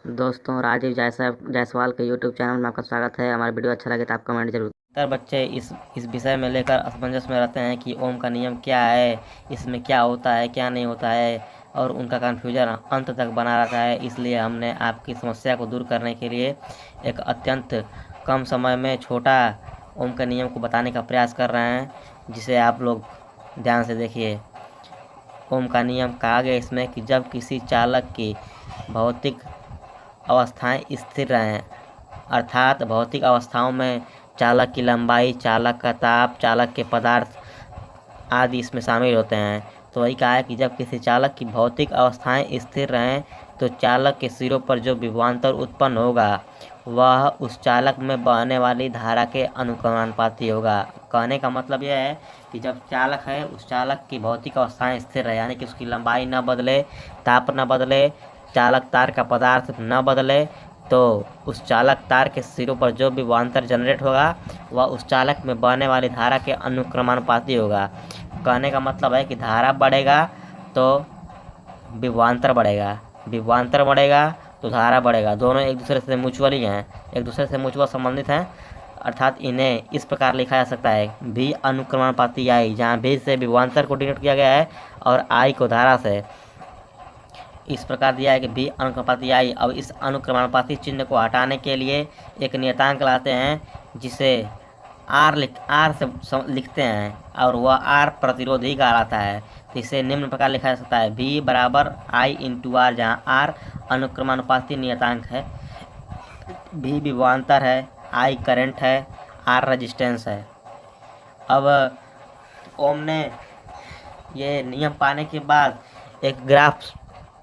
दोस्तों, राजीव जायसवाल के YouTube channel में आपका स्वागत है। हमारा वीडियो अच्छा लगे तो आप कमेंट जरूर। अधिकतर बच्चे इस विषय में लेकर असमंजस में रहते हैं कि ओम का नियम क्या है, इसमें क्या होता है क्या नहीं होता है, और उनका कन्फ्यूजन अंत तक बना रहता है। इसलिए हमने आपकी समस्या को दूर करने के लिए एक अत्यंत कम समय में छोटा ओम के नियम को बताने का प्रयास कर रहे हैं, जिसे आप लोग ध्यान से देखिए। ओम का नियम कहा गया इसमें कि जब किसी चालक की भौतिक अवस्थाएं स्थिर रहें, अर्थात भौतिक अवस्थाओं में चालक की लंबाई, चालक का ताप, चालक के पदार्थ आदि इसमें शामिल होते हैं। तो वही कहा है कि जब किसी चालक की भौतिक अवस्थाएं स्थिर रहें तो चालक के सिरों पर जो विभवांतर उत्पन्न होगा वह उस चालक में बहने वाली धारा के अनुक्रमानुपाती होगा। कहने का मतलब यह है कि जब चालक है उस चालक की भौतिक अवस्थाएं स्थिर रहे, यानी कि उसकी लंबाई न बदले, ताप न बदले, चालक तार का पदार्थ न बदले, तो उस चालक तार के सिरों पर जो विभवांतर जनरेट होगा वह उस चालक में बहने वाली धारा के अनुक्रमानुपाती होगा। कहने का मतलब है कि धारा बढ़ेगा तो विभवांतर बढ़ेगा, विभवांतर बढ़ेगा तो धारा बढ़ेगा। दोनों एक दूसरे से म्यूचुअली हैं, एक दूसरे से म्यूचुअल संबंधित हैं। अर्थात इन्हें इस प्रकार लिखा जा सकता है भी अनुक्रमानुपाती आई, जहाँ भी से विभवांतर को डिनोट किया गया है और आई को धारा से। इस प्रकार दिया है कि भी अनुक्रमानुपाती आई। अब इस अनुक्रमानुपाती चिन्ह को हटाने के लिए एक नियतांक लाते हैं जिसे आर से लिखते हैं, और वह आर प्रतिरोधी कहलाता है। तो इसे निम्न प्रकार लिखा जा सकता है भी बराबर आई इंटू आर, जहाँ आर अनुक्रमानुपाती नियतांक है, भी विभवांतर है, आई करंट है, आर रेजिस्टेंस है। अब ओम ने ये नियम पाने के बाद एक ग्राफ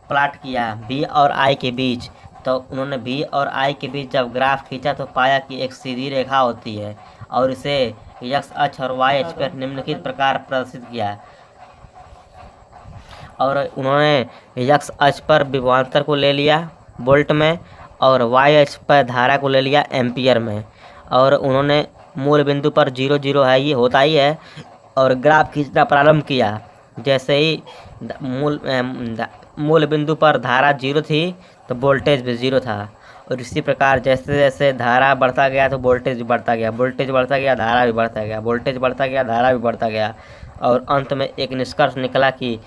प्लॉट किया बी और आई के बीच। तो उन्होंने बी और आई के बीच जब ग्राफ खींचा तो पाया कि एक सीधी रेखा होती है, और इसे एक्स अक्ष और वाई अक्ष पर निम्नलिखित प्रकार प्रदर्शित किया। और उन्होंने एक्स अक्ष पर विभवांतर को ले लिया वोल्ट में, और वाई अक्ष पर धारा को ले लिया एम्पियर में, और उन्होंने मूल बिंदु पर 0 0 है, ये होता ही है, और ग्राफ खींचना प्रारंभ किया। जैसे ही मूल बिंदु पर धारा 0 थी तो वोल्टेज भी 0 था, और इसी प्रकार जैसे जैसे धारा बढ़ता गया तो वोल्टेज भी बढ़ता गया, वोल्टेज बढ़ता गया धारा भी बढ़ता गया, वोल्टेज बढ़ता गया धारा भी बढ़ता गया, और अंत में एक निष्कर्ष निकला कि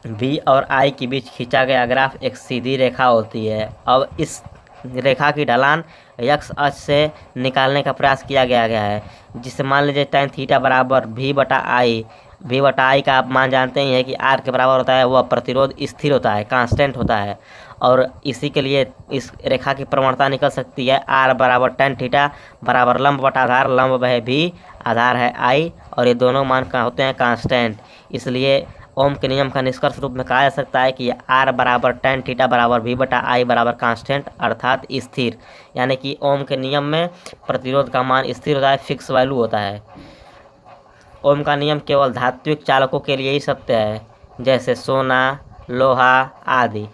V और I के बीच खींचा गया ग्राफ एक सीधी रेखा होती है। अब इस रेखा की ढलान एक्स अक्ष से निकालने का प्रयास किया गया है, जिससे मान लीजिए tan थीटा बराबर V बटा आई का आप मान जानते ही है कि R के बराबर होता है, वह प्रतिरोध स्थिर होता है, कांस्टेंट होता है। और इसी के लिए इस रेखा की प्रवणता निकल सकती है R बराबर tan थीटा बराबर लंब बटा आधार, लंब है V, आधार है I, और ये दोनों मान का होते हैं कांस्टेंट। इसलिए ओम के नियम का निष्कर्ष रूप में कहा जा सकता है कि R बराबर tan थीटा बराबर V बटा आई बराबर कांस्टेंट, अर्थात स्थिर। यानी कि ओम के नियम में प्रतिरोध का मान स्थिर होता है, फिक्स वैल्यू होता है। ओम का नियम केवल धात्विक चालकों के लिए ही सत्य है, जैसे सोना, लोहा आदि।